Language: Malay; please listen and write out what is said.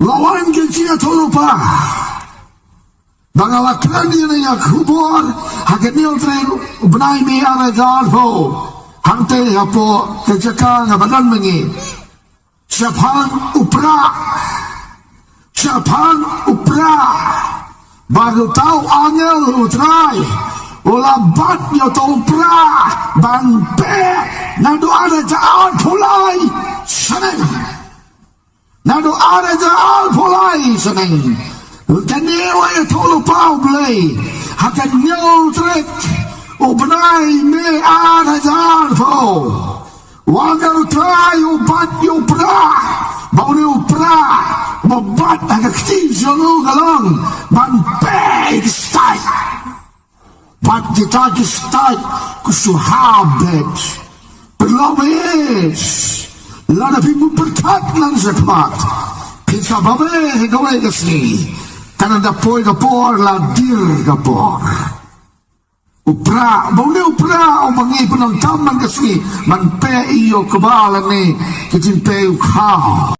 lawan kencia tolupa bangalakran dia yang kubur haket nil tren benai me ara jarho hante hapo kejaka ngabadan mengi siapan upra baru tahu angel utrai ulabat yo topra banpe nado ada jaal pulai seneng nado ada jaal pulai seneng Tanewa ya tolu pau blay hakan nyol trek ubnai me ada jarfo wagal trai ubat yu pra bauni upra mabat agak tijalu galong ban peg stai bat ditagi stai kusuhabet berlobes lada pimu berkat lang sepat pizza babe gawe gasni karena dapoi kapor la dir kapor upra baule upra o mangi penonton man kasi man pe iyo kebalan ni kecil pe ukha